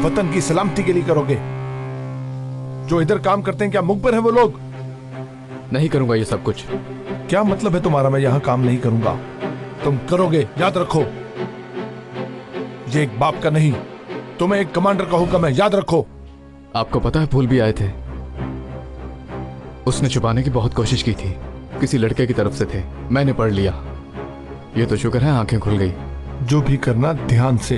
वतन की सलामती के लिए करोगे। जो इधर काम करते हैं क्या मुखबिर है वो लोग? नहीं करूंगा ये सब कुछ। क्या मतलब है तुम्हारा मैं यहाँ काम नहीं करूंगा? तुम करोगे, याद रखो। ये एक बाप का नहीं, तुम्हें एक कमांडर का हुक्म है, याद रखो। आपको पता है फूल भी आए थे, उसने छुपाने की बहुत कोशिश की थी, किसी लड़के की तरफ से थे, मैंने पढ़ लिया। ये तो शुक्र है आंखें खुल गई। जो भी करना ध्यान से,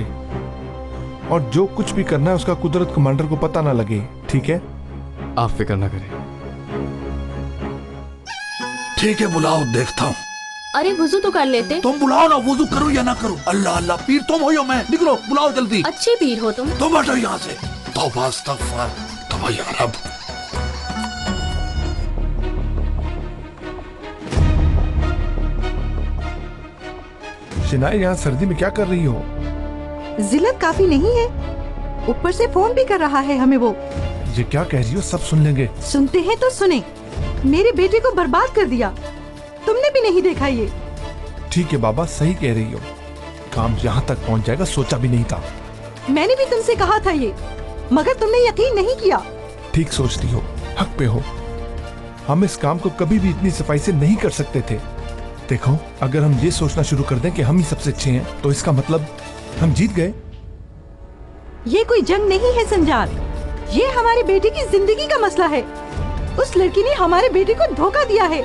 और जो कुछ भी करना है उसका कुदरत कमांडर को पता ना लगे, ठीक है? आप फिक्र ना करें। ठीक है, बुलाओ, देखता हूँ। अरे वुजू तो कर लेते। तुम बुलाओ ना, वुजू करो या ना करो। अल्लाह अल्लाह, पीर तुम हो या मैं? निकलो, बुलाओ जल्दी। अच्छे पीर हो तुम। तुम हटो यहाँ से। तौबा अस्तगफार, तौबा या रब। शिनाई, यहाँ सर्दी में क्या कर रही हो? जिल्लत काफी नहीं है, ऊपर से फोन भी कर रहा है हमें वो। ये क्या कह रही हो? सब सुन लेंगे। सुनते हैं तो सुने। मेरे बेटे को बर्बाद कर दिया, तुमने भी नहीं देखा ये। ठीक है बाबा, सही कह रही हो। काम यहाँ तक पहुँच जाएगा सोचा भी नहीं था। मैंने भी तुमसे कहा था ये, मगर तुमने यकीन नहीं किया। ठीक सोचती हो, हक पे हो। हम इस काम को कभी भी इतनी सफाई से नहीं कर सकते थे। देखो, अगर हम ये सोचना शुरू कर दें कि हम ही सबसे अच्छे हैं, तो इसका मतलब हम जीत गए। ये कोई जंग नहीं है संजार, ये हमारे बेटे की जिंदगी का मसला है। उस लड़की ने हमारे बेटे को धोखा दिया है।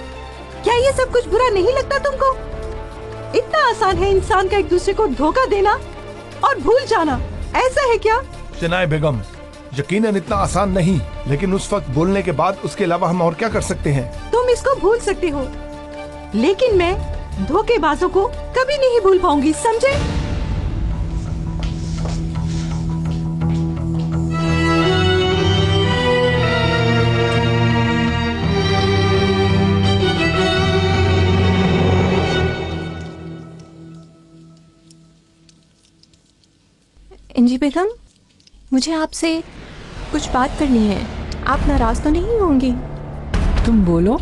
क्या ये सब कुछ बुरा नहीं लगता तुमको? इतना आसान है इंसान का एक दूसरे को धोखा देना और भूल जाना, ऐसा है क्या? शिनाई बेगम, यकीनन इतना आसान नहीं, लेकिन उस वक्त बोलने के बाद उसके अलावा हम और क्या कर सकते हैं? तुम इसको भूल सकते हो, लेकिन मैं धोखेबाजों को कभी नहीं भूल पाऊंगी, समझे? इंजी बेगम, मुझे आपसे कुछ बात करनी है। आप नाराज तो नहीं होंगी? तुम बोलो।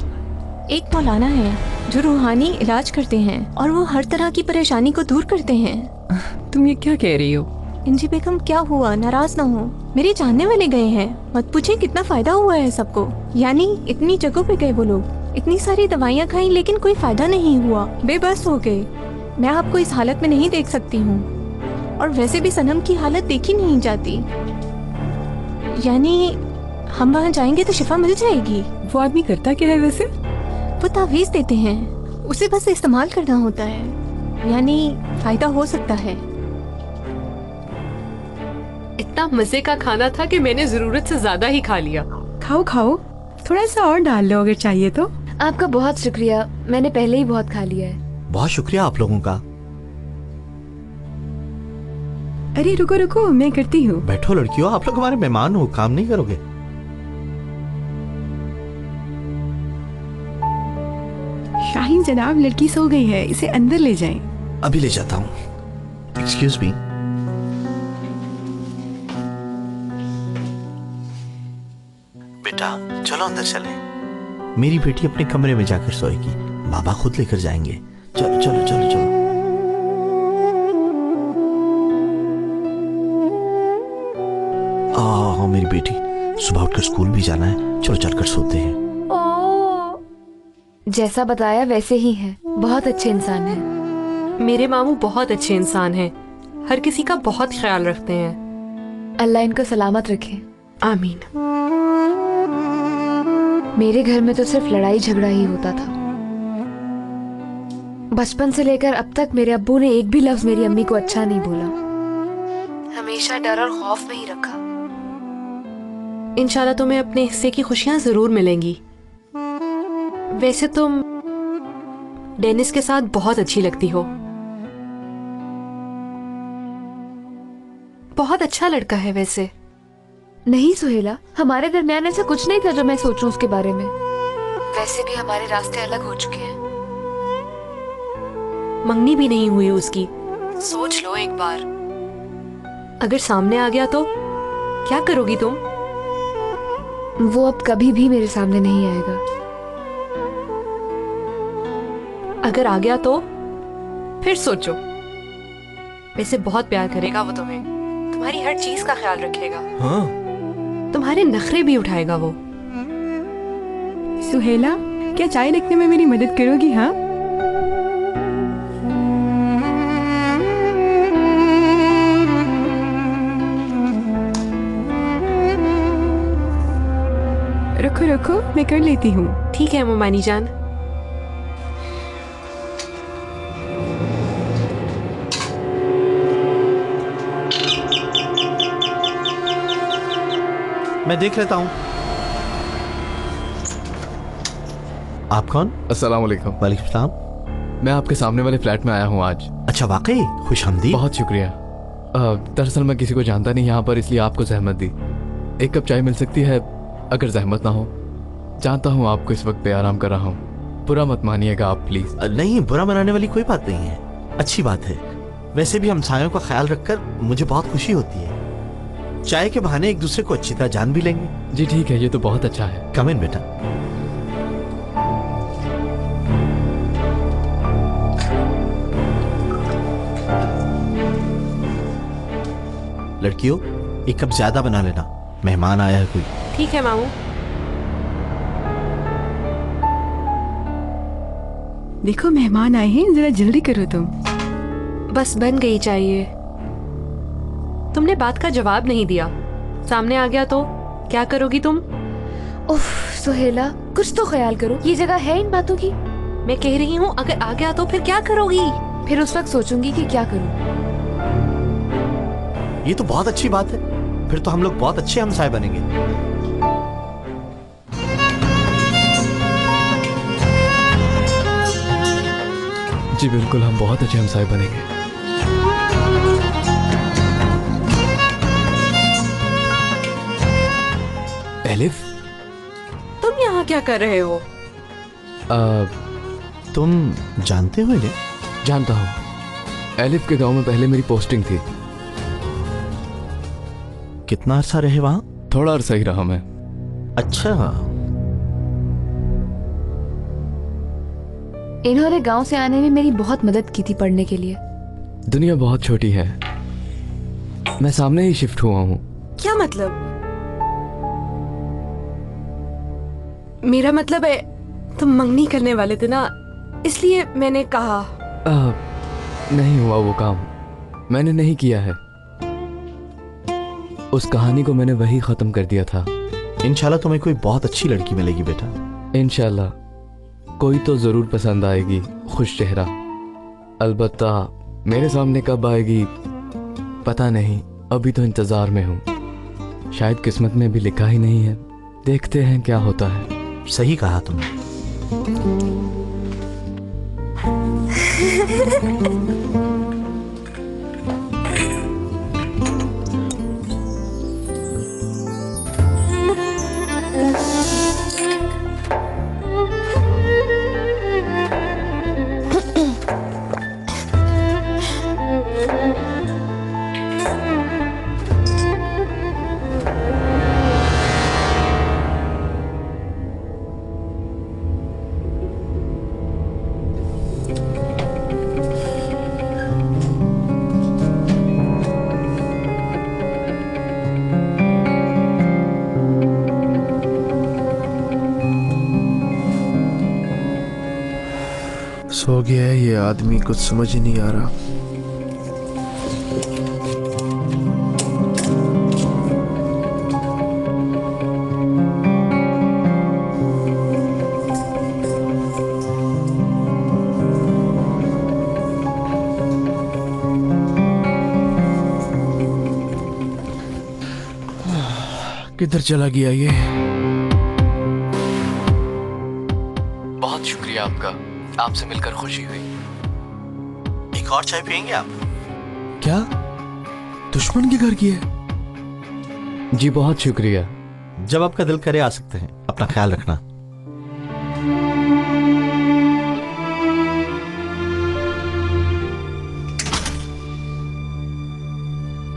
एक मौलाना है जो रूहानी इलाज करते हैं और वो हर तरह की परेशानी को दूर करते हैं। तुम ये क्या कह रही हो? इंजी बेगम, क्या हुआ? नाराज ना हो। मेरे जानने वाले गए हैं, मत पूछे कितना फायदा हुआ है सबको। यानी इतनी जगहों पे गए वो लोग, इतनी सारी दवाइयाँ खाई लेकिन कोई फायदा नहीं हुआ, बेबस हो गए। मैं आपको इस हालत में नहीं देख सकती हूँ, और वैसे भी सनम की हालत देखी नहीं जाती। यानी हम वहाँ जाएंगे तो शिफा मिल जाएगी। वो आदमी करता क्या है वैसे? वो तावीज देते हैं, उसे बस इस्तेमाल करना होता है, यानी फायदा हो सकता है। इतना मजे का खाना था कि मैंने जरूरत से ज्यादा ही खा लिया। खाओ खाओ, थोड़ा सा और डाल लो अगर चाहिए तो। आपका बहुत शुक्रिया, मैंने पहले ही बहुत खा लिया है। बहुत शुक्रिया आप लोगों का। अरे रुको रुको, मैं करती हूँ। बैठो लड़कियों, आप लोग हमारे मेहमान हो, काम नहीं करोगे? शाहीन जनाब, लड़की सो गई है, इसे अंदर ले जाएं। अभी ले जाता हूँ। Excuse me. बेटा चलो अंदर चले। मेरी बेटी अपने कमरे में जाकर सोएगी, बाबा खुद लेकर जाएंगे। चलो चलो चलो चलो। मेरी बेटी, सुबह उठकर स्कूल भी जाना है, चलो चलकर सोते हैं। जैसा बताया वैसे ही है, बहुत अच्छे इंसान हैं। मेरे मामू बहुत अच्छे इंसान हैं, हर किसी का बहुत ख्याल रखते हैं। अल्लाह इनको सलामत रखे। आमीन। मेरे घर में तो सिर्फ लड़ाई झगड़ा ही होता था। बचपन से लेकर अब तक मेरे अब्बू ने एक भी लफ्ज मेरी अम्मी को अच्छा नहीं बोला, हमेशा डर और खौफ में ही रखा। इंशाल्लाह तुम्हें अपने हिस्से की खुशियां जरूर मिलेंगी। वैसे तुम डेनिस के साथ बहुत अच्छी लगती हो, बहुत अच्छा लड़का है वैसे। नहीं सुहेला, हमारे दरमियान ऐसा कुछ नहीं था जो मैं सोचूं उसके बारे में। वैसे भी हमारे रास्ते अलग हो चुके हैं। मंगनी भी नहीं हुई उसकी, सोच लो एक बार। अगर सामने आ गया तो क्या करोगी तुम? वो अब कभी भी मेरे सामने नहीं आएगा। अगर आ गया तो फिर सोचो। वैसे बहुत प्यार करेगा वो तुम्हें, तुम्हारी हर चीज का ख्याल रखेगा। हाँ। तुम्हारे नखरे भी उठाएगा वो। सुहेला, क्या चाय रखने में मेरी मदद करोगी? हाँ, रखो रखो, मैं कर लेती हूँ। ठीक है मोमानी जान। मैं देख लेता हूँ। आप कौन? अस्सलाम वालेकुम। वालेकुम सलाम। मैं आपके सामने वाले फ्लैट में आया हूँ आज। अच्छा, वाकई खुशआमदीद। बहुत शुक्रिया। दरअसल मैं किसी को जानता नहीं यहाँ पर, इसलिए आपको जहमत दी। एक कप चाय मिल सकती है अगर जहमत ना हो? जानता हूँ आपको इस वक्त पे आराम कर रहा हूँ, बुरा मत मानिएगा आप प्लीज। नहीं, बुरा मनाने वाली कोई बात नहीं है, अच्छी बात है। वैसे भी हमसायों का ख्याल रखकर मुझे बहुत खुशी होती है। चाय के बहाने एक दूसरे को अच्छी तरह जान भी लेंगे। जी ठीक है, ये तो बहुत अच्छा है। कम इन बेटा। लड़कियों, एक कप ज्यादा बना लेना, मेहमान आया है कोई। ठीक है मामू। देखो मेहमान आए हैं, जरा जल्दी करो तुम। बस बन गई चाहिए। तुमने बात का जवाब नहीं दिया। सामने आ गया तो क्या करोगी तुम? उफ सुहेला, कुछ तो ख्याल करो, ये जगह है इन बातों की? मैं कह रही हूँ अगर आ गया तो फिर क्या करोगी? फिर उस वक्त सोचूंगी कि क्या करूँ। ये तो बहुत अच्छी बात है, फिर तो हम लोग बहुत अच्छे हमसाए बनेंगे। जी बिल्कुल, हम बहुत अच्छे हमसाए बनेंगे। एलिफ, तुम यहाँ क्या कर रहे हो? तुम जानते हो इन्हें? जानता हूँ। एलिफ के गांव में पहले मेरी पोस्टिंग थी। कितना अरसा रहे वहां? थोड़ा अरसा ही रहा मैं। अच्छा। इन्होंने गांव से आने में मेरी बहुत मदद की थी पढ़ने के लिए। दुनिया बहुत छोटी है, मैं सामने ही शिफ्ट हुआ हूँ। क्या मतलब? मेरा मतलब है तुम मंगनी करने वाले थे ना, इसलिए मैंने कहा। नहीं हुआ वो काम, मैंने नहीं किया है। उस कहानी को मैंने वही खत्म कर दिया था। इंशाल्लाह तुम्हें कोई बहुत अच्छी लड़की मिलेगी बेटा। इंशाल्लाह कोई तो जरूर पसंद आएगी, खुश चेहरा। अलबत्ता मेरे सामने कब आएगी पता नहीं, अभी तो इंतजार में हूँ। शायद किस्मत में भी लिखा ही नहीं है, देखते हैं क्या होता है। सही कहा तुमने। सो गया है ये आदमी, कुछ समझ ही नहीं आ रहा। किधर चला गया ये? बहुत शुक्रिया आपका, आपसे मिलकर खुशी हुई। एक और चाय पियेंगे आप? क्या दुश्मन के घर की है? जी बहुत शुक्रिया। जब आपका दिल करे आ सकते हैं, अपना ख्याल रखना।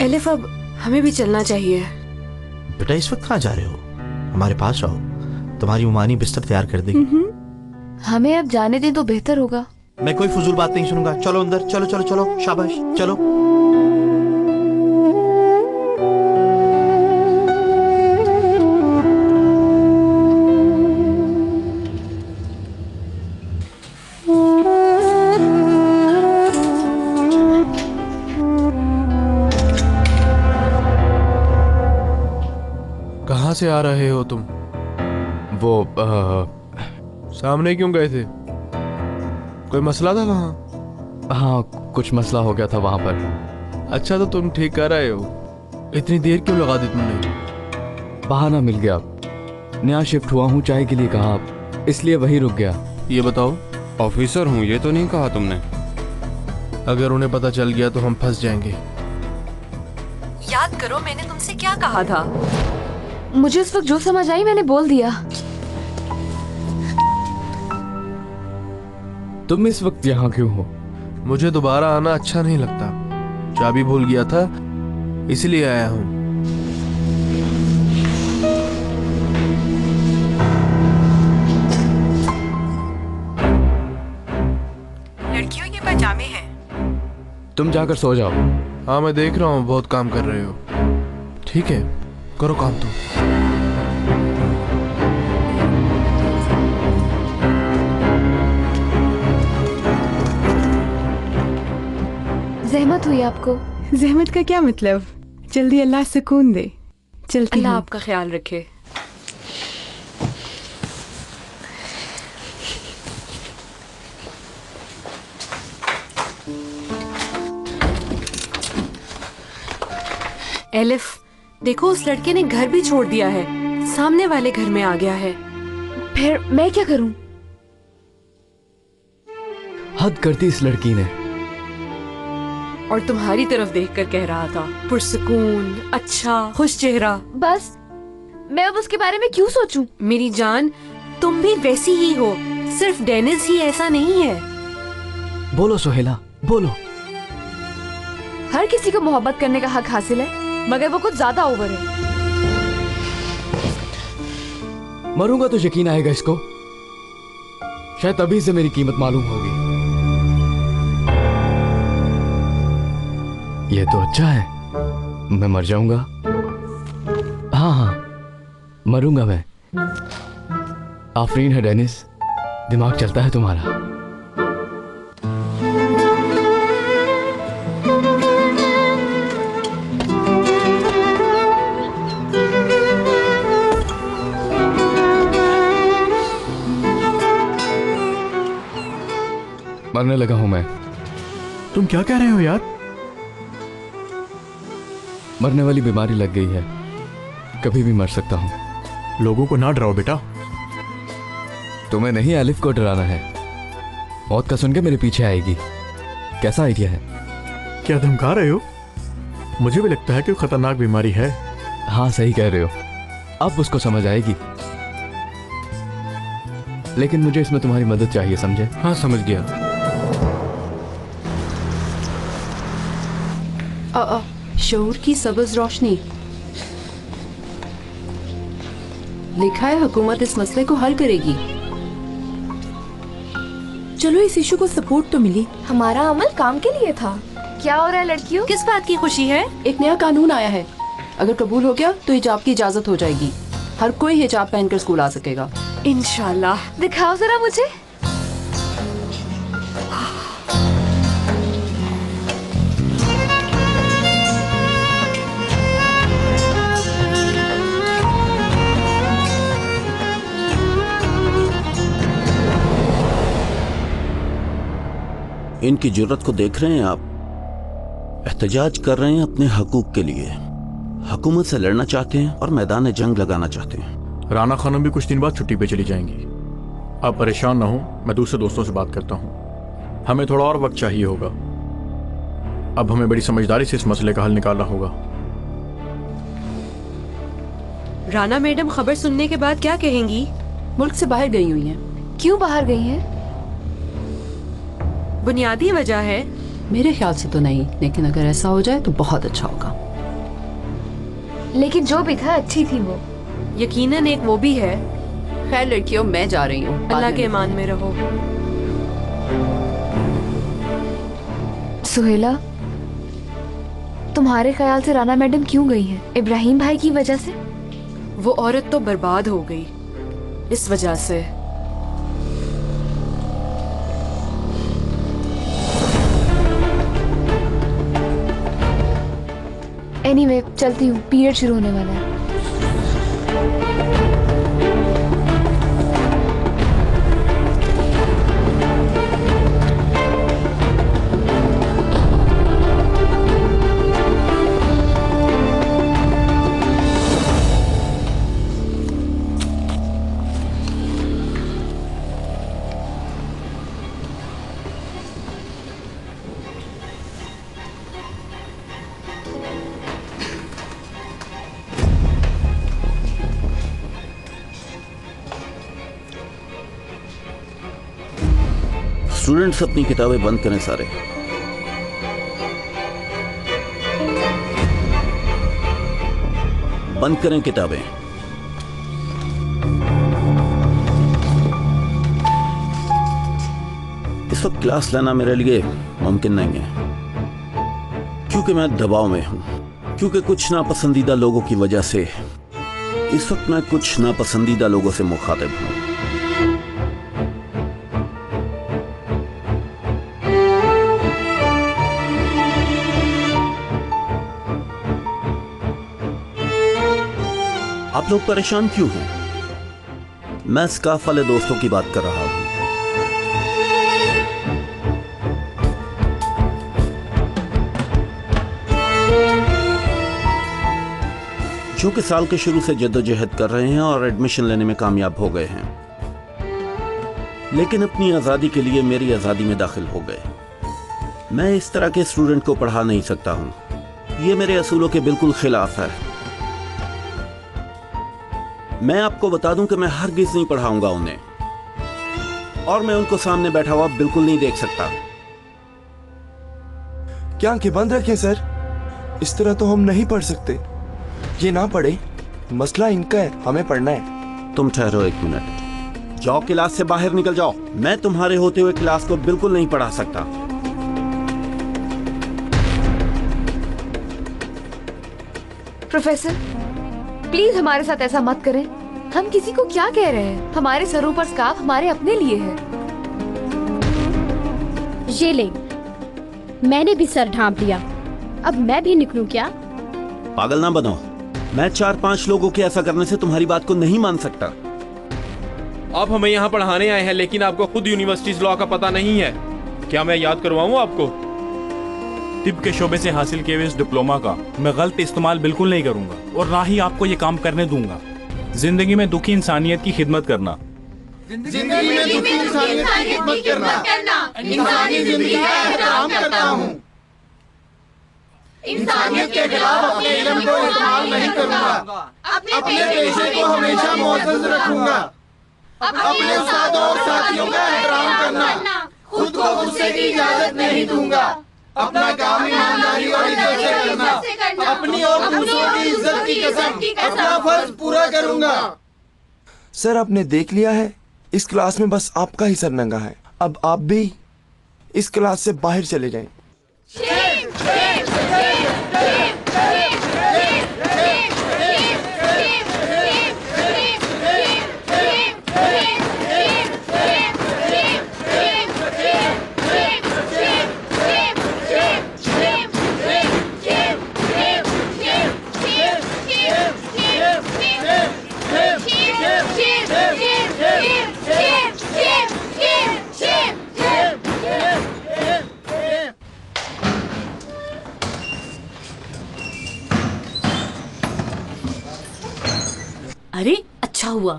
एलिफ, अब हमें भी चलना चाहिए। बेटा इस वक्त कहाँ जा रहे हो? हमारे पास आओ, तुम्हारी उमानी बिस्तर तैयार कर देगी। हमें अब जाने दें तो बेहतर होगा। मैं कोई फजूल बात नहीं सुनूंगा। चलो अंदर, चलो चलो चलो, शाबाश चलो। कहाँ से आ रहे हो तुम? वो सामने क्यों गए थे? कोई मसला था वहाँ? हाँ, कुछ मसला हो गया था वहाँ पर। अच्छा, तो तुम ठीक कर रहे हो? इतनी देर क्यों लगा दी तुमने? बहाना मिल गया। नया शिफ्ट हुआ हूँ, चाय के लिए कहा, इसलिए वही रुक गया। ये बताओ। ऑफिसर हूँ, ये तो नहीं कहा तुमने। अगर उन्हें पता चल गया तो हम फंस जाएंगे। याद करो मैंने तुमसे क्या कहा था। मुझे उस वक्त जो समझ आई मैंने बोल दिया। तुम इस वक्त यहाँ क्यों हो? मुझे दोबारा आना अच्छा नहीं लगता। चाबी भूल गया था, इसलिए आया हूँ। लड़कियों ये पजामे हैं। तुम जाकर सो जाओ। हाँ, मैं देख रहा हूँ बहुत काम कर रहे हो। ठीक है, करो काम तुम। जहमत हुई आपको? जहमत का क्या मतलब? जल्दी अल्लाह सुकून दे। चलती अल्लाह हूँ। आपका ख्याल रखे। एलिफ, देखो उस लड़के ने घर भी छोड़ दिया है, सामने वाले घर में आ गया है। फिर मैं क्या करूं? हद करती इस लड़की ने। और तुम्हारी तरफ देखकर कह रहा था, पुरसुकून, अच्छा, खुश चेहरा। बस मैं अब उसके बारे में क्यों सोचूं? मेरी जान, तुम भी वैसी ही हो, सिर्फ डेनिस ही ऐसा नहीं है। बोलो सोहेला, बोलो। हर किसी को मोहब्बत करने का हक हासिल है, मगर वो कुछ ज्यादा ओवर है। मरूंगा तो यकीन आएगा इसको। शायद तभी से मेरी कीमत मालूम होगी। ये तो अच्छा है, मैं मर जाऊंगा। हाँ हाँ, मरूंगा मैं। आफरीन है डेनिस, दिमाग चलता है तुम्हारा। मरने लगा हूं मैं। तुम क्या कह रहे हो यार? मरने वाली बीमारी लग गई है, कभी भी मर सकता हूं। लोगों को ना डराओ बेटा। तुम्हें नहीं, एलिफ को डराना है। मौत का सुन के मेरे पीछे आएगी। कैसा आइडिया है? क्या धमका रहे हो? मुझे भी लगता है कि खतरनाक बीमारी है। हाँ, सही कह रहे हो। अब उसको समझ आएगी, लेकिन मुझे इसमें तुम्हारी मदद चाहिए, समझे? हाँ, समझ गया। शऊर की सबज रोशनी। लिखा है हुकूमत इस मसले को हल करेगी। चलो इस इशू को सपोर्ट तो मिली। हमारा अमल काम के लिए था। क्या हो रहा है लड़कियों? किस बात की खुशी है? एक नया कानून आया है, अगर कबूल हो गया तो हिजाब की इजाजत हो जाएगी। हर कोई हिजाब पहनकर स्कूल आ सकेगा। इंशाल्लाह। दिखाओ जरा मुझे। इनकी जुर्रत को देख रहे हैं आप? एहतजाज कर रहे हैं अपने हकूक के लिए। हुकूमत से लड़ना चाहते हैं और मैदान जंग लगाना चाहते हैं। राना खानम भी कुछ दिन बाद छुट्टी पे चली जाएंगी। आप परेशान ना हो, मैं दूसरे दोस्तों से बात करता हूँ। हमें थोड़ा और वक्त चाहिए होगा। अब हमें बड़ी समझदारी से इस मसले का हल निकालना होगा। राना मैडम खबर सुनने के बाद क्या कहेंगी? मुल्क से बाहर गई हुई हैं। क्यों बाहर गई हैं? बुनियादी वजह है? मेरे ख्याल से तो नहीं, लेकिन अगर ऐसा हो जाए तो बहुत अच्छा होगा। लेकिन जो भी था अच्छी थी वो। यकीनन एक वो भी है। खैर लड़कियों, मैं जा रही हूँ। अल्लाह के ईमान में रहो। सुहेला, तुम्हारे ख्याल से राना मैडम क्यों गई हैं? इब्राहिम भाई की वजह से? वो औरत तो बर्बाद हो गई इस वजह से। एनीवे, चलती हूँ, पीरियड शुरू होने वाला है। स्टूडेंट्स अपनी किताबें बंद करें सारे। बंद करें किताबें। इस वक्त क्लास लेना मेरे लिए मुमकिन नहीं है, क्योंकि मैं दबाव में हूं, क्योंकि कुछ नापसंदीदा लोगों की वजह से इस वक्त मैं कुछ नापसंदीदा लोगों से मुखातिब हूं। आप लोग परेशान क्यों हैं? मैं स्काफ वाले दोस्तों की बात कर रहा हूं। जो कि साल के शुरू से जद्दोजहद कर रहे हैं और एडमिशन लेने में कामयाब हो गए हैं, लेकिन अपनी आज़ादी के लिए मेरी आज़ादी में दाखिल हो गए। मैं इस तरह के स्टूडेंट को पढ़ा नहीं सकता हूं, यह मेरे असूलों के बिल्कुल खिलाफ है। मैं आपको बता दूं कि मैं हरगिज़ नहीं पढ़ाऊंगा उन्हें, और मैं उनको सामने बैठा हुआ बिल्कुल नहीं देख सकता। क्या आंखें बंद रखें सर? इस तरह तो हम नहीं पढ़ सकते। ये ना पढ़े, मसला इनका है, हमें पढ़ना है। तुम ठहरो एक मिनट, जाओ क्लास से बाहर निकल जाओ। मैं तुम्हारे होते हुए क्लास को बिल्कुल नहीं पढ़ा सकता। प्रोफेसर, प्लीज हमारे साथ ऐसा मत करें। हम किसी को क्या कह रहे हैं? हमारे सरों पर स्कार्फ हमारे अपने लिए है। ये ले, मैंने भी सर ढांप लिया, अब मैं भी निकलूं क्या? पागल ना बनो, मैं 4-5 लोगों के ऐसा करने से तुम्हारी बात को नहीं मान सकता। आप हमें यहाँ पढ़ाने आए हैं, लेकिन आपको खुद यूनिवर्सिटीज लॉ का पता नहीं है। क्या मैं याद करवाऊँ आपको? तिब के शोबे से हासिल किए हुए इस डिप्लोमा का मैं गलत इस्तेमाल बिल्कुल नहीं करूंगा, और ना ही आपको ये काम करने दूंगा। जिंदगी में दुखी इंसानियत की खिदमत करना, जिंदगी में दुखी इंसानियत की खिदमत करना, इंसानी जिंदगी का एहतराम करता हूँ। इंसानियत के खिलाफ अपने इल्म को इस्तेमाल नहीं करूंगा, अपने पेशे को हमेशा मुअज़्ज़ज़ रखूंगा, अपने उस्तादों और साथियों का एहतराम करना, खुद को गुस्से की इजाजत नहीं दूंगा, अपना काम ईमानदारी और इज्जत से करना, अपनी और दूसरों की इज्जत की कसम अपना फर्ज पूरा करूंगा। सर, आपने देख लिया है, इस क्लास में बस आपका ही सर नंगा है। अब आप भी इस क्लास से बाहर चले जाएं। अरे अच्छा हुआ,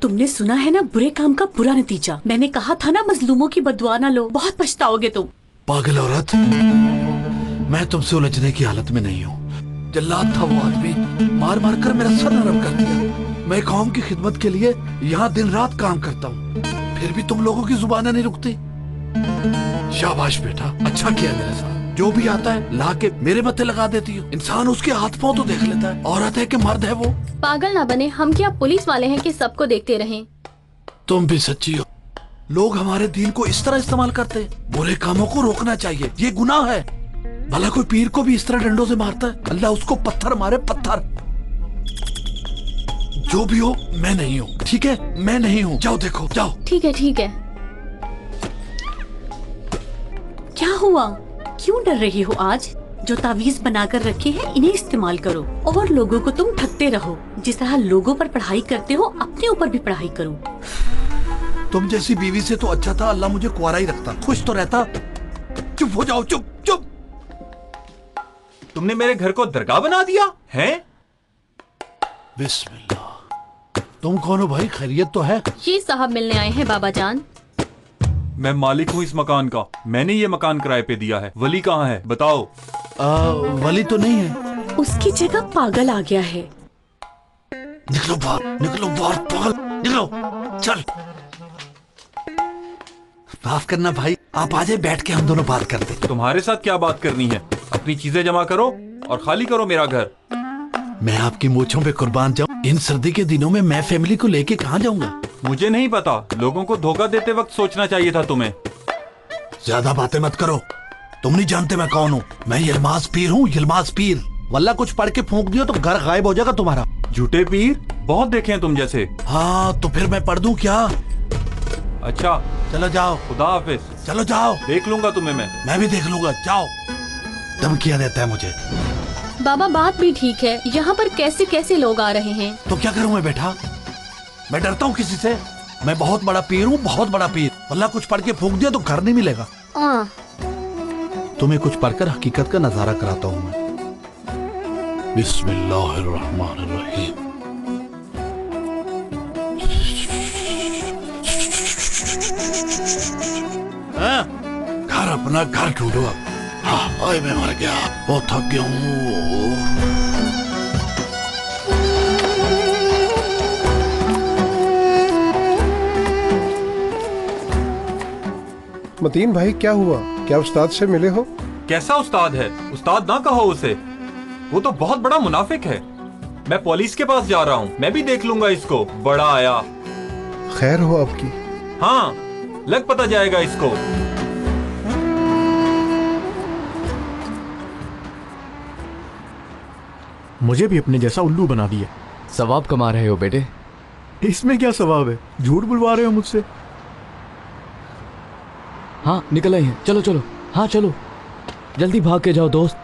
तुमने सुना है ना बुरे काम का बुरा नतीजा। मैंने कहा था ना मजलूमों की बददुआ ना लो, बहुत पछताओगे तुम। पागल औरत, मैं तुमसे उलझने की हालत में नहीं हूँ। जल्लाद था वो आदमी, मार मार कर मेरा सर नरम कर दिया। मैं कौम की खिदमत के लिए यहाँ दिन रात काम करता हूँ, फिर भी तुम लोगों की जुबानें नहीं रुकती। शाबाश बेटा, अच्छा किया मेरे साथ। जो भी आता है ला के मेरे मत्थे लगा देती हो। इंसान उसके हाथ पांव तो देख लेता है, औरत है कि मर्द है वो। पागल ना बने, हम क्या पुलिस वाले हैं कि सबको देखते रहें। तुम भी सच्ची हो। लोग हमारे दीन को इस तरह इस्तेमाल करते हैं। बुरे कामों को रोकना चाहिए, ये गुनाह है। भला कोई पीर को भी इस तरह डंडों से मारता है? अल्लाह उसको पत्थर मारे, पत्थर। जो भी हो, मैं नहीं हूँ, ठीक है? मैं नहीं हूँ। जाओ देखो, जाओ। ठीक है ठीक है। क्या हुआ, क्यों डर रही हो? आज जो तावीज बनाकर रखे हैं इन्हें इस्तेमाल करो, और लोगों को तुम ठगते रहो। जिस तरह लोगों पर पढ़ाई करते हो, अपने ऊपर भी पढ़ाई करो। तुम जैसी बीवी से तो अच्छा था अल्लाह मुझे कुंवारा ही रखता, खुश तो रहता। चुप हो जाओ, चुप चुप। तुमने मेरे घर को दरगाह बना दिया है? बिस्मिल्लाह। तुम कौन हो भाई, खैरियत तो है? ये साहब मिलने आए हैं बाबा जान। मैं मालिक हूँ इस मकान का, मैंने ये मकान किराए पे दिया है। वली कहाँ है बताओ? वली तो नहीं है। उसकी जगह पागल आ गया है। निकलो बाहर, निकलो बाहर, पागल, निकलो, चल। माफ करना भाई, आप आ जाए, बैठ के हम दोनों बात करते। तुम्हारे साथ क्या बात करनी है? अपनी चीजें जमा करो और खाली करो मेरा घर। मैं आपकी मूंछों पे कुर्बान जाऊं, इन सर्दी के दिनों में मैं फैमिली को लेके कहाँ जाऊंगा? मुझे नहीं पता, लोगों को धोखा देते वक्त सोचना चाहिए था तुम्हें। ज्यादा बातें मत करो, तुम नहीं जानते मैं कौन हूँ। मैं यलमाज पीर हूँ, यलमाज पीर। वल्ला कुछ पढ़ के फूंक दियो तो घर गायब हो जाएगा तुम्हारा। झूठे पीर बहुत देखे हैं तुम जैसे। हाँ तो फिर मैं पढ़ दूं क्या? अच्छा चलो जाओ, खुदा हाफिज। चलो जाओ, देख लूंगा तुम्हें मैं भी देख लूंगा, जाओ। धमकियां देता है मुझे। बाबा बात भी ठीक है, यहाँ पर कैसे कैसे लोग आ रहे हैं। तो क्या करूँ मैं बेटा? मैं डरता हूँ किसी से? मैं बहुत बड़ा पीर हूँ, बहुत बड़ा पीर। वल्ला कुछ पढ़ के फूंक दिया तो घर नहीं मिलेगा। तुम्हें कुछ पढ़कर हकीकत का नजारा कराता हूँ मैं। बिस्मिल्लाहिर्रहमानिर्रहीम। घर अपना घर ढूंढो अब। हाँ, मैं मर गया, बहुत थक गया हूँ। मतीन भाई क्या हुआ? क्या उस्ताद से मिले हो? कैसा उस्ताद है? उस्ताद ना कहो उसे, वो तो बहुत बड़ा मुनाफिक है। मैं पुलिस के पास जा रहा हूँ, मैं भी देख लूंगा इसको। बड़ा आया। खैर हो आपकी? हाँ, लग पता जाएगा इसको। मुझे भी अपने जैसा उल्लू बना दिया। सवाब कमा रहे हो बेटे। इसमें क्या सवाब है? झूठ बुलवा रहे हो मुझसे। हाँ निकल आए हैं, चलो चलो। हाँ चलो, जल्दी भाग के जाओ दोस्त।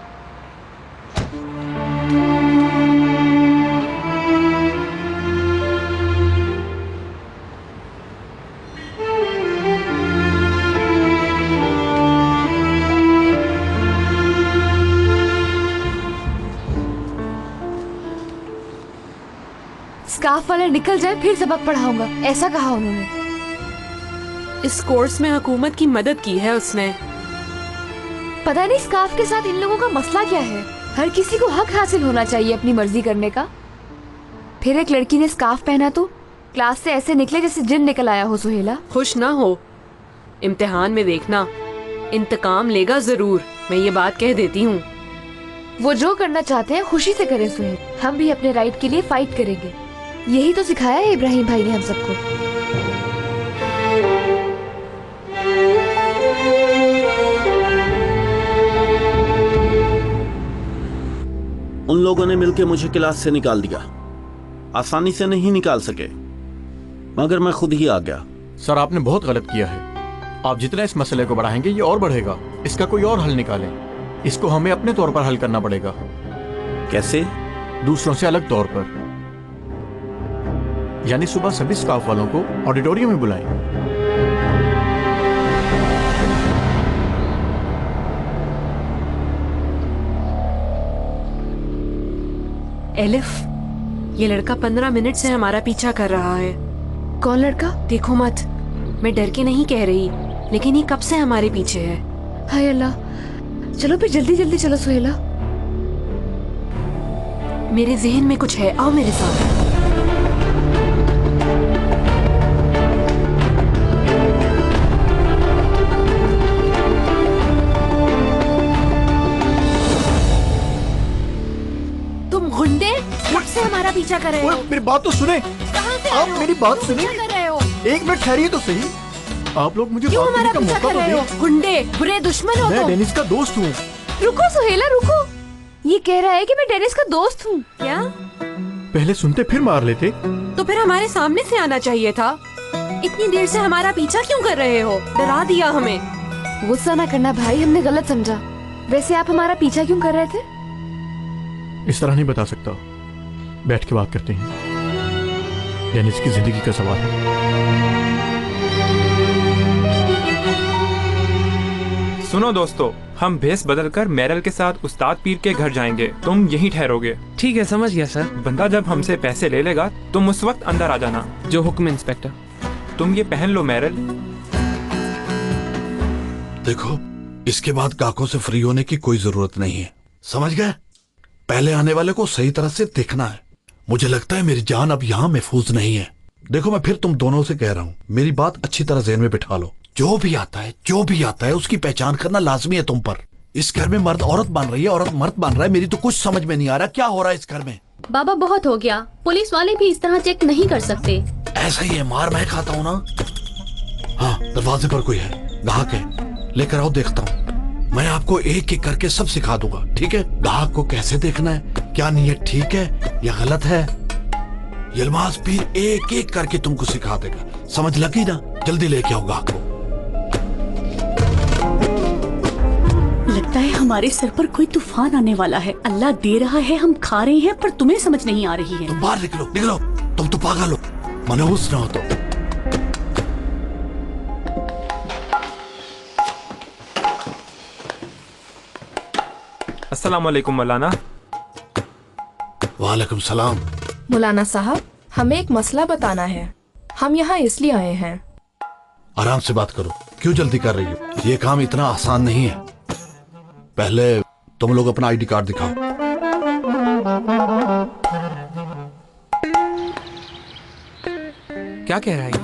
स्काफ वाले निकल जाए फिर सबक पढ़ाऊंगा, ऐसा कहा उन्होंने। इस कोर्स में हुकूमत की मदद की है उसने। पता नहीं स्काफ के साथ इन लोगों का मसला क्या है। हर किसी को हक हासिल होना चाहिए अपनी मर्जी करने का। फिर एक लड़की ने स्काफ पहना तो क्लास से ऐसे निकले जैसे जिन निकल आया हो। सुहेला खुश ना हो, इम्तिहान में देखना इंतकाम लेगा जरूर, मैं ये बात कह देती हूँ। वो जो करना चाहते हैं खुशी से करें सुहेल, हम भी अपने राइट के लिए फाइट करेंगे। यही तो सिखाया है इब्राहिम भाई ने हम सबको। उन लोगों ने मिलकर मुझे क्लास से निकाल दिया। आसानी से नहीं निकाल सके, मगर मैं खुद ही आ गया। सर आपने बहुत गलत किया है। आप जितना इस मसले को बढ़ाएंगे ये और बढ़ेगा। इसका कोई और हल निकालें। इसको हमें अपने तौर पर हल करना पड़ेगा। कैसे? दूसरों से अलग तौर पर। यानी सुबह सभी स्टाफ वालों को ऑडिटोरियम में बुलाएं। एलिफ, ये लड़का 15 मिनट से हमारा पीछा कर रहा है। कौन लड़का? देखो मत, मैं डर के नहीं कह रही, लेकिन ये कब से हमारे पीछे है। हाय अल्लाह, चलो फिर जल्दी जल्दी चलो सुहेला। मेरे जहन में कुछ है, आओ मेरे साथ। तुम गुंडे कब से हमारा पीछा कर रहे हो? मेरी बात तो सुने। आप मेरी बात सुनिए। कर रहे हो? एक मिनट ठहरिए तो सही। आप लोग मुझे क्यों बात करने हमारा का पीछा मौका कर तो रहे हो? दें। गुंडे बुरे दुश्मन हो मैं तुम। डेनिस का दोस्त हूँ। रुको सुहेला रुको, ये कह रहा है कि मैं डेनिस का दोस्त हूँ। क्या? पहले सुनते फिर मार लेते। तो फिर हमारे सामने से आना चाहिए था। इतनी देर से हमारा पीछा क्यों कर रहे हो? डरा दिया हमें। गुस्सा ना करना भाई, हमने गलत समझा। वैसे आप हमारा पीछा क्यों कर रहे थे? इस तरह नहीं बता सकता, बैठ के बात करते हैं। डेनिस की जिंदगी का सवाल है। सुनो दोस्तों, हम भेस बदलकर मैरल के साथ उस्ताद पीर के घर जाएंगे। तुम यहीं ठहरोगे। ठीक है, समझ गया सर। बंदा जब हमसे पैसे ले लेगा तुम उस वक्त अंदर आ जाना। जो हुक्म इंस्पेक्टर। तुम ये पहन लो मैरल। देखो, इसके बाद काकों से फ्री होने की कोई जरूरत नहीं है, समझ गए? पहले आने वाले को सही तरह से देखना है। मुझे लगता है मेरी जान अब यहाँ महफूज नहीं है। देखो, मैं फिर तुम दोनों से कह रहा हूँ, मेरी बात अच्छी तरह ज़हन में बिठा लो। जो भी आता है उसकी पहचान करना लाजमी है तुम पर। इस घर में मर्द औरत बन रही है, औरत मर्द बन रहा है। मेरी तो कुछ समझ में नहीं आ रहा क्या हो रहा है इस घर में। बाबा बहुत हो गया, पुलिस वाले भी इस तरह चेक नहीं कर सकते। ऐसा ही है, मार मैं खाता हूँ ना। हाँ, दरवाजे पर कोई है, ग्राहक है, लेकर आओ देखता हूँ। मैं आपको एक एक करके सब सिखा दूंगा, ठीक है? ग्राहक को कैसे देखना है, क्या नीयत ठीक है या गलत है, यलमाज पीर एक एक करके तुमको सिखा देगा। समझ लगी ना? जल्दी लेके आओ ग्राहक को। लगता है हमारे सर पर कोई तूफान आने वाला है। अल्लाह दे रहा है, हम खा रहे हैं, पर तुम्हें समझ नहीं आ रही है। तुम बाहर निकलो, निकलो, तुम तो पागल हो, मनहूस ना हो तो। अस्सलाम वालेकुम मौलाना। वालेकुम सलाम। मौलाना साहब, हमें एक मसला बताना है। हम यहाँ इसलिए आए हैं। आराम से बात करो, क्यों जल्दी कर रही हो? ये काम इतना आसान नहीं है। पहले तुम लोग अपना आईडी कार्ड दिखाओ। क्या कह रहा है ये?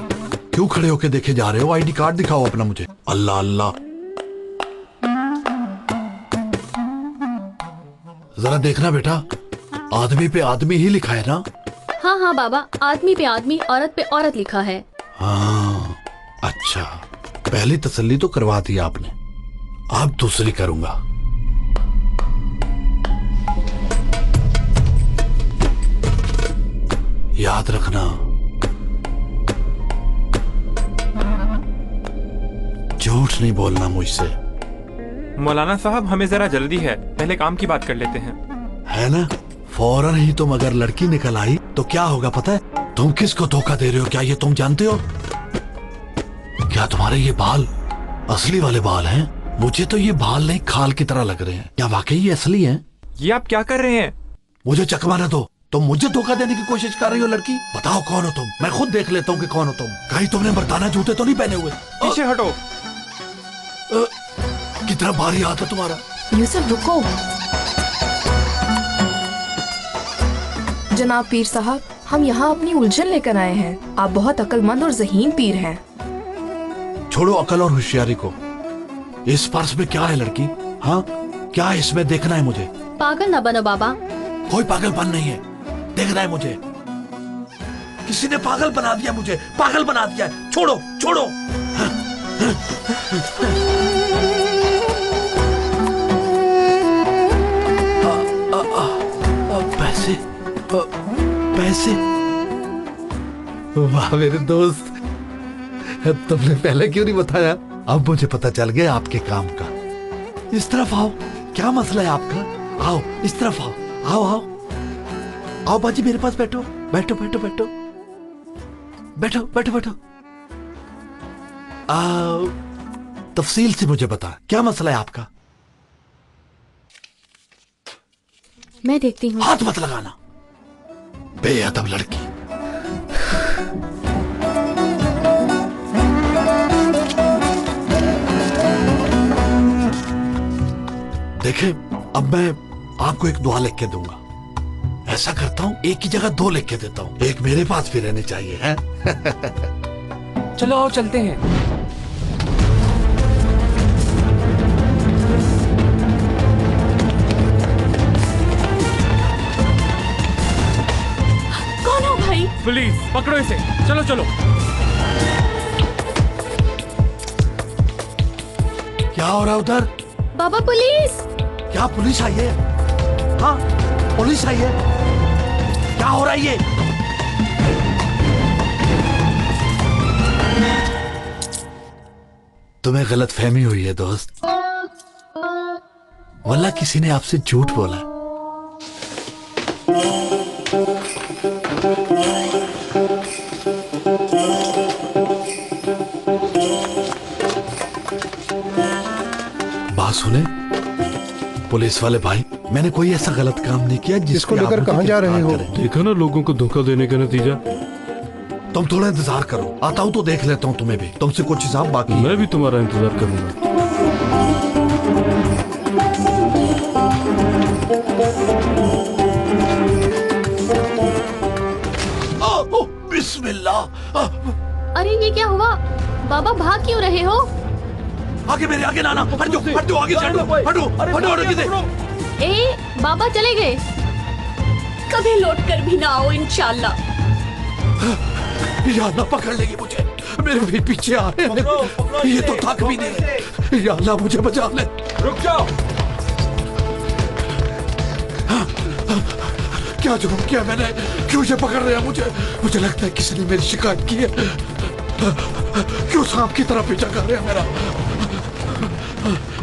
क्यों खड़े होके देखे जा रहे हो? आईडी कार्ड दिखाओ अपना मुझे। अल्लाह अल्लाह, जरा देखना बेटा, आदमी पे आदमी ही लिखा है ना? हाँ हाँ बाबा, आदमी पे आदमी, औरत पे औरत लिखा है। हाँ, अच्छा, पहली तसल्ली तो करवा दी आपने, अब दूसरी करूंगा। याद रखना, झूठ नहीं बोलना मुझसे। मौलाना साहब, हमें जरा जल्दी है, पहले काम की बात कर लेते हैं। है ना? फौरन ही तुम अगर लड़की निकल आई तो क्या होगा पता है? तुम किसको धोखा दे रहे हो, क्या ये तुम जानते हो? क्या तुम्हारे ये बाल असली वाले बाल हैं? मुझे तो ये बाल नहीं खाल की तरह लग रहे हैं। क्या वाकई ये असली हैं? ये आप क्या कर रहे हैं? मुझे चकमा न दो, तुम मुझे धोखा देने की कोशिश कर रही हो लड़की। बताओ कौन हो तुम, मैं खुद देख लेता हूँ कि कौन हो तुम। कहीं तुमने मर्दाना जूते तो नहीं पहने हुए? पीछे हटो। कितना भारी हाथ है तुम्हारा। यूसुफ रुको। जनाब पीर साहब, हम यहाँ अपनी उलझन लेकर आए हैं। आप बहुत अक्लमंद और ज़हीन पीर हैं। छोड़ो अकल और होशियारी को। इस पर्स में क्या है लड़की? हाँ, क्या है इसमें? देखना है मुझे। पागल न बनो बाबा। कोई पागलपन नहीं है, देखना है मुझे। किसी ने पागल बना दिया, मुझे पागल बना दिया है। छोड़ो छोड़ो। पैसे पैसे। वाह मेरे दोस्त, तुमने पहले क्यों नहीं बताया? अब मुझे पता चल गया आपके काम का। इस तरफ आओ, क्या मसला है आपका? आओ इस तरफ आओ, आओ आओ आओ बाजी, मेरे पास बैठो बैठो बैठो बैठो बैठो बैठो बैठो। तफसील से मुझे बता, क्या मसला है आपका? मैं देखती हूँ। हाथ मत लगाना, बेअदब लड़की। देखे, अब मैं आपको एक दुआ लिख के दूंगा। ऐसा करता हूँ, एक ही जगह दो लिख के देता हूँ। एक मेरे पास भी रहनी चाहिए है। चलो आओ चलते हैं। कौन हो भाई? पुलिस, पकड़ो इसे। चलो चलो। क्या हो रहा है उधर? बाबा पुलिस। क्या पुलिस आई है? हाँ, पुलिस आई है। क्या हो रहा है ये? तुम्हें गलत फहमी हुई है दोस्त। वल्ला किसी ने आपसे झूठ बोला। बात सुने पुलिस वाले भाई, मैंने कोई ऐसा गलत काम नहीं किया जिसको लेकर कहां जा रहे हो? देखा ना लोगों को धोखा देने का नतीजा। तुम थोड़ा इंतजार करो, आता हूं तो देख लेता हूं तुम्हें भी। तुमसे कुछ हिसाब बाकी। मैं भी तुम्हारा इंतजार करूंगा। बिस्मिल्लाह। अरे ये क्या हुआ? बाबा भाग क्यों रहे हो? आगे मेरे आगे ना हट जाओ आगे से हटो आगे से। ए बाबा चले गए। कभी लौट कर भी ना आओ इंशाल्लाह। या अल्लाह पकड़ लेगी मुझे, मेरे भी पीछे आ रहे हैं, ये तो थक भी नहीं रहे। या अल्लाह मुझे बचा ले। रुक जाओ। क्या जुर्म किया मैंने, क्यों ये पकड़ रहे हैं मुझे? मुझे लगता है किसी ने मेरी शिकायत की है। क्यों सांप की तरह पीछा कर रहे हैं मेरा?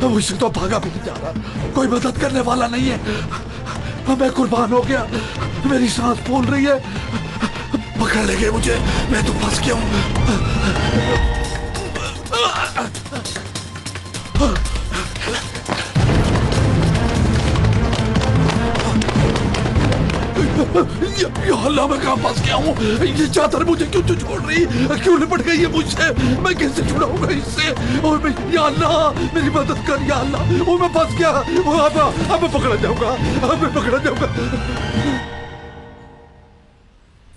मुझसे तो भागा भी नहीं जा रहा, कोई मदद करने वाला नहीं है। मैं कुर्बान हो गया, मेरी सांस फूल रही है। पकड़ लेंगे मुझे, मैं तो फंस गया हूँ। या अल्लाह मैं कहाँ फंस गया हूँ? ये चादर मुझे क्यों छोड़ रही, क्यों लिपट गई है मुझसे? मैं कैसे छुड़ाऊंगा इससे? और मैं, या अल्लाह मेरी मदद कर या अल्लाह। वो मैं फंस गया, अब मैं पकड़ा जाऊंगा, अब मैं पकड़ा जाऊंगा।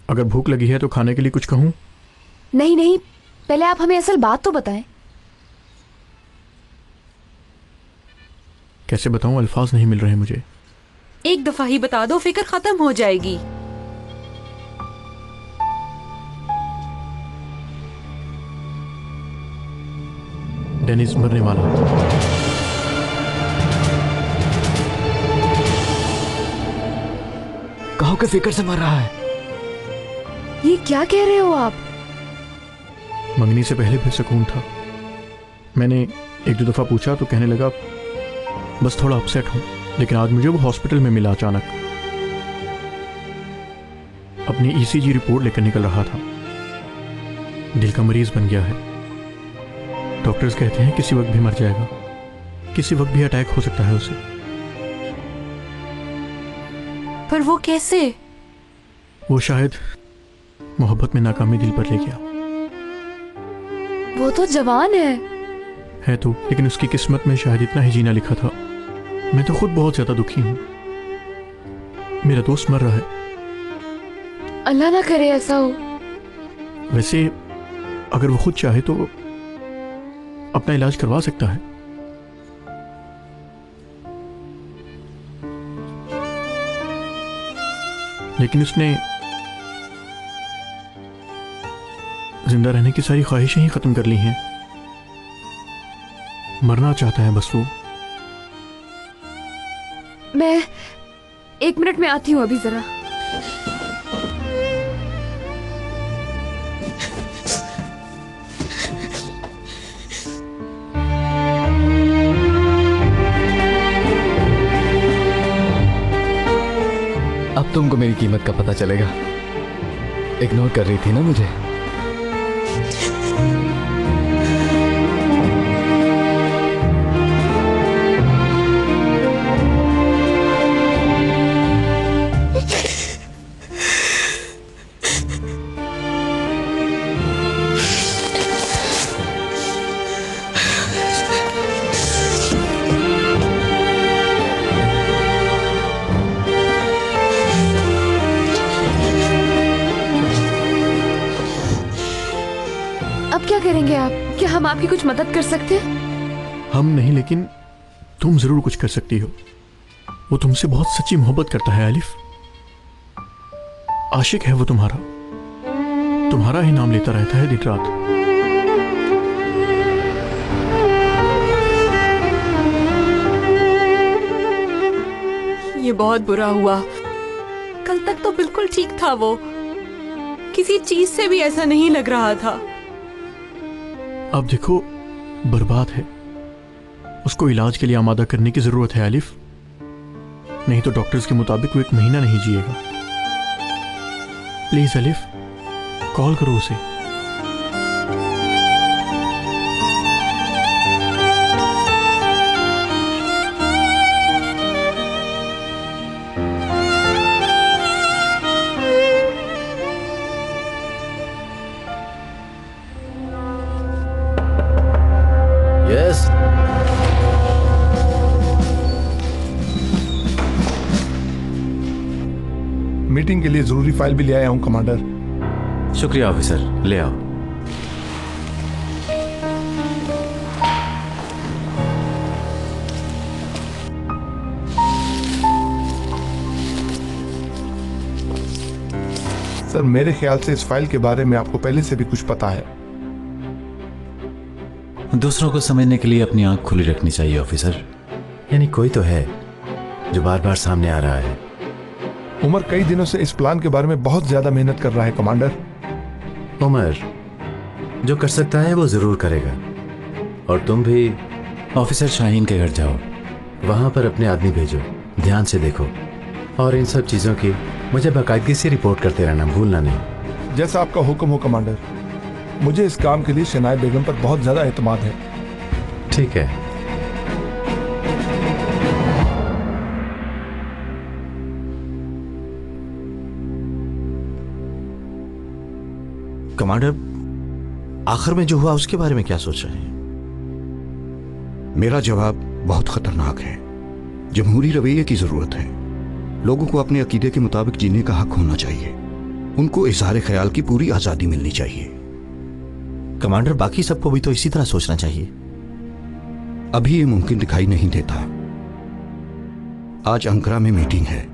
अगर भूख लगी है तो खाने के लिए कुछ कहूँ? नहीं नहीं, पहले आप हमें असल बात तो बताएं। कैसे बताऊं, अल्फाज नहीं मिल रहे मुझे। एक दफा ही बता दो, फिक्र खत्म हो जाएगी। डेनिस मरने वाला। कहो कि फिक्र से मर रहा है। ये क्या कह रहे हो आप? मंगनी से पहले भी सुकून था। मैंने एक दो दफा पूछा तो कहने लगा बस थोड़ा अपसेट हूं, लेकिन आज मुझे वो हॉस्पिटल में मिला अचानक। अपनी ईसीजी रिपोर्ट लेकर निकल रहा था। दिल का मरीज बन गया है। डॉक्टर्स कहते हैं किसी वक्त भी मर जाएगा, किसी वक्त भी अटैक हो सकता है उसे। पर वो कैसे? वो शायद मोहब्बत में नाकामी दिल पर ले गया। वो तो जवान है तो, लेकिन उसकी किस्मत में शायद इतना ही जीना लिखा था। मैं तो खुद बहुत ज्यादा दुखी हूं। मेरा दोस्त मर रहा है। अल्लाह ना करे ऐसा हो। वैसे अगर वो खुद चाहे तो अपना इलाज करवा सकता है। लेकिन उसने जिंदा रहने की सारी ख्वाहिशें ही खत्म कर ली हैं। मरना चाहता है बस वो। मैं 1 मिनट में आती हूँ अभी जरा। अब तुमको मेरी कीमत का पता चलेगा। इग्नोर कर रही थी ना मुझे। अब क्या करेंगे आप? क्या हम आपकी कुछ मदद कर सकते हैं? हम नहीं, लेकिन तुम जरूर कुछ कर सकती हो। वो तुमसे बहुत सच्ची मोहब्बत करता है आलिफ। आशिक है वो तुम्हारा ही नाम लेता रहता है दिन रात। ये बहुत बुरा हुआ। कल तक तो बिल्कुल ठीक था वो, किसी चीज से भी ऐसा नहीं लग रहा था। अब देखो बर्बाद है। उसको इलाज के लिए आमादा करने की जरूरत है आलिफ, नहीं तो डॉक्टर्स के मुताबिक वो 1 महीना नहीं जिएगा। प्लीज आलिफ, कॉल करो उसे। यस। मीटिंग के लिए जरूरी फाइल भी ले आया हूं कमांडर। शुक्रिया ऑफिसर, ले आओ। सर मेरे ख्याल से इस फाइल के बारे में आपको पहले से भी कुछ पता है। दूसरों को समझने के लिए अपनी आंख खुली रखनी चाहिए ऑफिसर। यानी कोई तो है जो बार बार सामने आ रहा है। उमर कई दिनों से इस प्लान के बारे में बहुत ज्यादा मेहनत कर रहा है कमांडर। उमर जो कर सकता है वो जरूर करेगा। और तुम भी ऑफिसर शाहीन के घर जाओ, वहां पर अपने आदमी भेजो, ध्यान से देखो और इन सब चीजों की मुझे बाकायदगी से रिपोर्ट करते रहना, भूलना नहीं। जैसा आपका हुक्म हो कमांडर। मुझे इस काम के लिए शनाय बेगम पर बहुत ज्यादा एतमाद है। ठीक है। कमांडर, आखिर में जो हुआ उसके बारे में क्या सोच रहे हैं? मेरा जवाब बहुत खतरनाक है। जमहूरी रवैये की जरूरत है। लोगों को अपने अकीदे के मुताबिक जीने का हक होना चाहिए। उनको इजहार ख्याल की पूरी आजादी मिलनी चाहिए। कमांडर, बाकी सबको भी तो इसी तरह सोचना चाहिए। अभी ये मुमकिन दिखाई नहीं देता। आज अंकरा में मीटिंग है।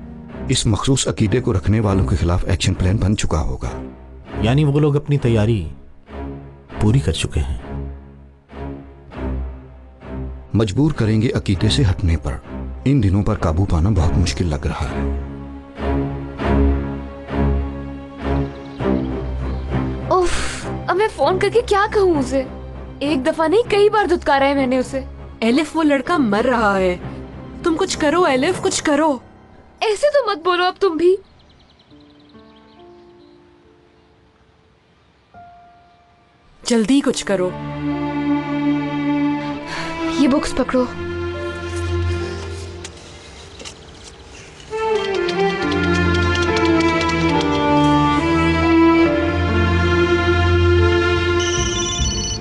इस मखसूस अकीदे को रखने वालों के खिलाफ एक्शन प्लान बन चुका होगा। यानी वो लोग अपनी तैयारी पूरी कर चुके हैं। मजबूर करेंगे अकीदे से हटने पर। इन दिनों पर काबू पाना बहुत मुश्किल लग रहा है। उफ, अब मैं फोन करके क्या कहूँ उसे? एक दफा नहीं कई बार धुतकारा है मैंने उसे। एलिफ, वो लड़का मर रहा है। तुम कुछ करो एलिफ, कुछ करो। ऐसे तो मत बोलो अब तुम भी। जल्दी कुछ करो। ये बुक्स पकड़ो।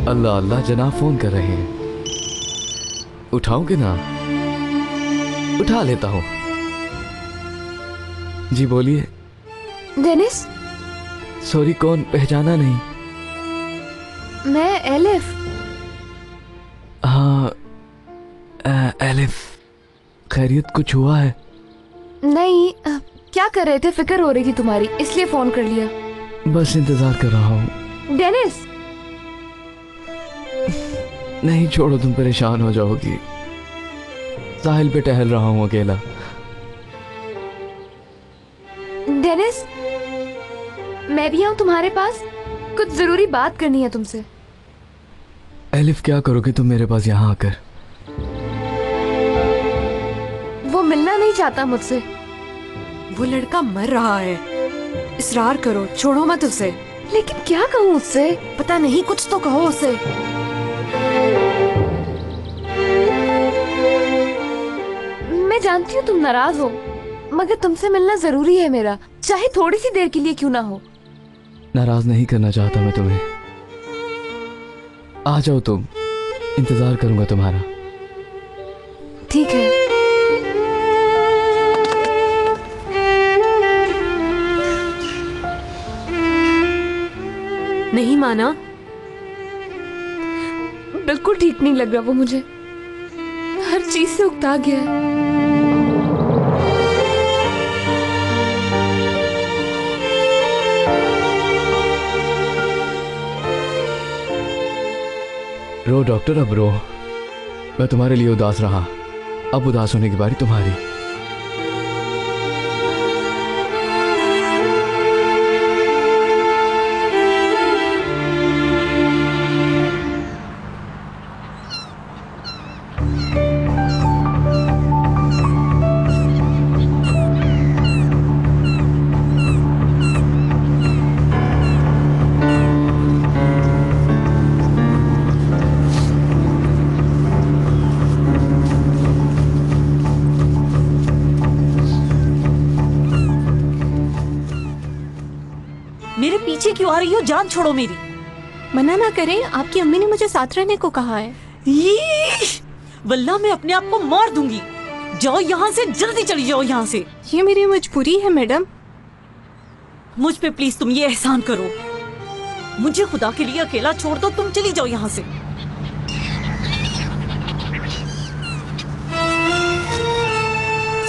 अल्लाह अल्लाह, जनाब फोन कर रहे हैं। उठाओगे ना? उठा लेता हूँ। जी बोलिए। डेनिस। सॉरी, कौन? पहचाना नहीं। मैं एलिफ। हाँ एलिफ, खैरियत? कुछ हुआ है? नहीं, क्या कर रहे थे? फिक्र हो रही थी तुम्हारी, इसलिए फोन कर लिया। बस इंतजार कर रहा हूँ। डेनिस। नहीं छोड़ो, तुम परेशान हो जाओगी। साहिल पे टहल रहा हूँ अकेला। डेनिस, मैं भी आऊँ तुम्हारे पास? कुछ जरूरी बात करनी है तुमसे। एलिफ, क्या करोगे तुम मेरे पास यहाँ आकर? वो मिलना नहीं चाहता मुझसे। वो लड़का मर रहा है। इसरार करो, छोड़ो मत उसे। लेकिन क्या कहूँ उससे? पता नहीं, कुछ तो कहो उसे। मैं जानती हूँ तुम नाराज हो, मगर तुमसे मिलना जरूरी है मेरा, चाहे थोड़ी सी देर के लिए क्यों ना हो। नाराज नहीं करना चाहता मैं तुम्हें। आ जाओ तुम, इंतजार करूंगा तुम्हारा। ठीक है। नहीं माना? बिल्कुल ठीक नहीं लग रहा वो मुझे। हर चीज से उकता गया है। रो डॉक्टर, अब रो। मैं तुम्हारे लिए उदास रहा, अब उदास होने की बारी तुम्हारी। मेरे पीछे क्यों आ रही हो? जान छोड़ो मेरी। मना ना करें, आपकी अम्मी ने मुझे साथ रहने को कहा है। वल्लाह मैं अपने आप को मार दूंगी। जाओ यहाँ से, जल्दी चली जाओ यहाँ से। ये मेरी मजबूरी है मैडम। मुझ पे प्लीज तुम ये एहसान करो, मुझे खुदा के लिए अकेला छोड़ दो। तुम चली जाओ यहाँ से।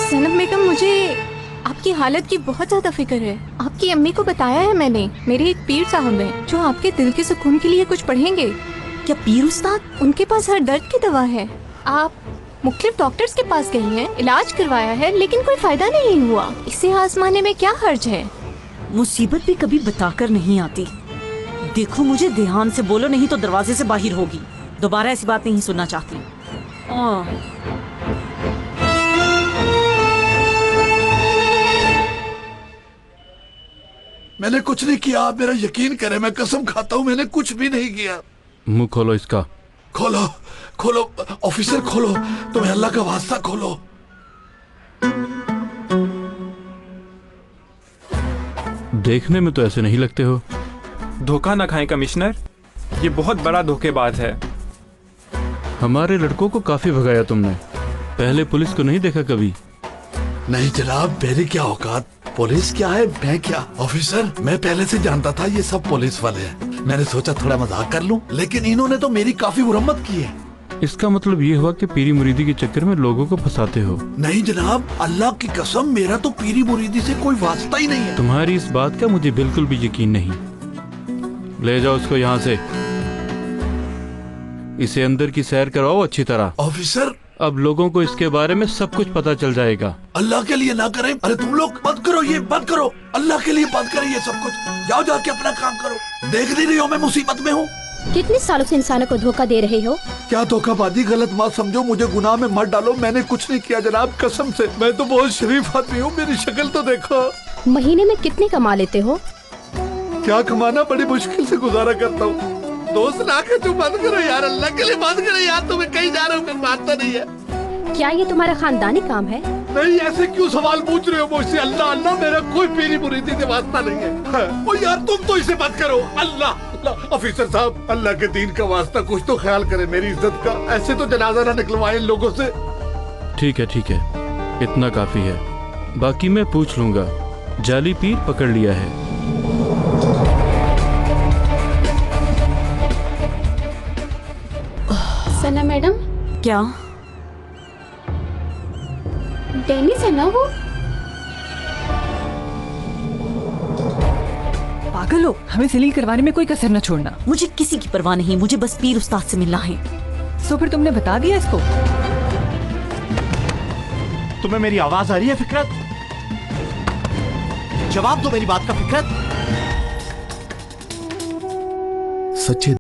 सनम बेगम, मुझे आपकी हालत की बहुत ज्यादा फिक्र है। आपकी अम्मी को बताया है मैंने। मेरे एक पीर साहब हैं जो आपके दिल के सुकून के लिए कुछ पढ़ेंगे। क्या पीर उस्ताद? उनके पास हर दर्द की दवा है। आप मुख्तलिफ डॉक्टर्स के पास गई हैं, इलाज करवाया है, लेकिन कोई फायदा नहीं हुआ। इसे आजमाने में क्या हर्ज है? मुसीबत भी कभी बताकर नहीं आती। देखो मुझे ध्यान से बोलो, नहीं तो दरवाजे से बाहर होगी। दोबारा ऐसी बात नहीं सुनना चाहती। मैंने कुछ नहीं किया, आप मेरा यकीन करें, मैं कसम खाता हूँ मैंने कुछ भी नहीं किया। मुंह खोलो इसका। खोलो खोलो ऑफिसर, खोलो, तुम्हें अल्लाह का वास्ता खोलो। देखने में तो ऐसे नहीं लगते हो। धोखा ना खाएं कमिश्नर, ये बहुत बड़ा धोखेबाज है। हमारे लड़कों को काफी भगाया तुमने, पहले पुलिस को नहीं देखा कभी? नहीं जनाब, मेरी क्या औकात, पुलिस क्या है, मैं क्या। ऑफिसर, मैं पहले से जानता था ये सब पुलिस वाले हैं। मैंने सोचा थोड़ा मजाक कर लूं, लेकिन इन्होंने तो मेरी काफी मुरम्मत की है। इसका मतलब ये हुआ कि पीरी मुरीदी के चक्कर में लोगों को फंसाते हो? नहीं जनाब, अल्लाह की कसम, मेरा तो पीरी मुरीदी से कोई वास्ता ही नहीं है। तुम्हारी इस बात का मुझे बिल्कुल भी यकीन नहीं। ले जाओ उसको यहाँ से, इसे अंदर की सैर करवाओ अच्छी तरह। ऑफिसर, अब लोगों को इसके बारे में सब कुछ पता चल जाएगा। अल्लाह के लिए ना करें। अरे तुम लोग बंद करो, ये बंद करो, अल्लाह के लिए बंद करें ये सब कुछ। जाओ जाके अपना काम करो। देख नहीं रही हो मैं मुसीबत में हूँ? कितने सालों से इंसानों को धोखा दे रहे हो? क्या धोखाबाजी, गलत मत समझो, मुझे गुनाह में मत डालो, मैंने कुछ नहीं किया जनाब, कसम से। मैं तो बहुत शरीफ आदमी हूँ, मेरी शक्ल तो देखो। महीने में कितने कमा लेते हो? क्या कमाना, बड़ी मुश्किल से गुजारा करता हूँ। दोस्त ना के तुम बंद करो यार, अल्लाह के लिए बंद करो यार, तुम्हें कहीं जा रहा हूँ, मानता नहीं है। क्या ये तुम्हारा खानदानी काम है? नहीं, ऐसे क्यों सवाल पूछ रहे हो मुझसे? अल्लाह अल्लाह, मेरा कोई पीरी मुरीदी से वास्ता नहीं है। ओ यार तुम तो इसे बंद करो, अल्लाह। ऑफिसर साहब, अल्लाह के दीन का वास्ता कुछ तो ख्याल करें मेरी इज्जत का, ऐसे तो जनाजा ना निकलवाए इन लोगों से। ठीक है, इतना काफी है, बाकी मैं पूछ लूंगा। जाली पीर पकड़ लिया है। सना मैडम। क्या? डेनिस है ना वो? पागल हो, हमें सीलिंग करवाने में कोई कसर न छोड़ना। मुझे किसी की परवाह नहीं, मुझे बस पीर उस्ताद से मिलना है। तो फिर तुमने बता दिया इसको? तुम्हें मेरी आवाज आ रही है फिकरत? जवाब दो मेरी बात का फिकरत। सच्चे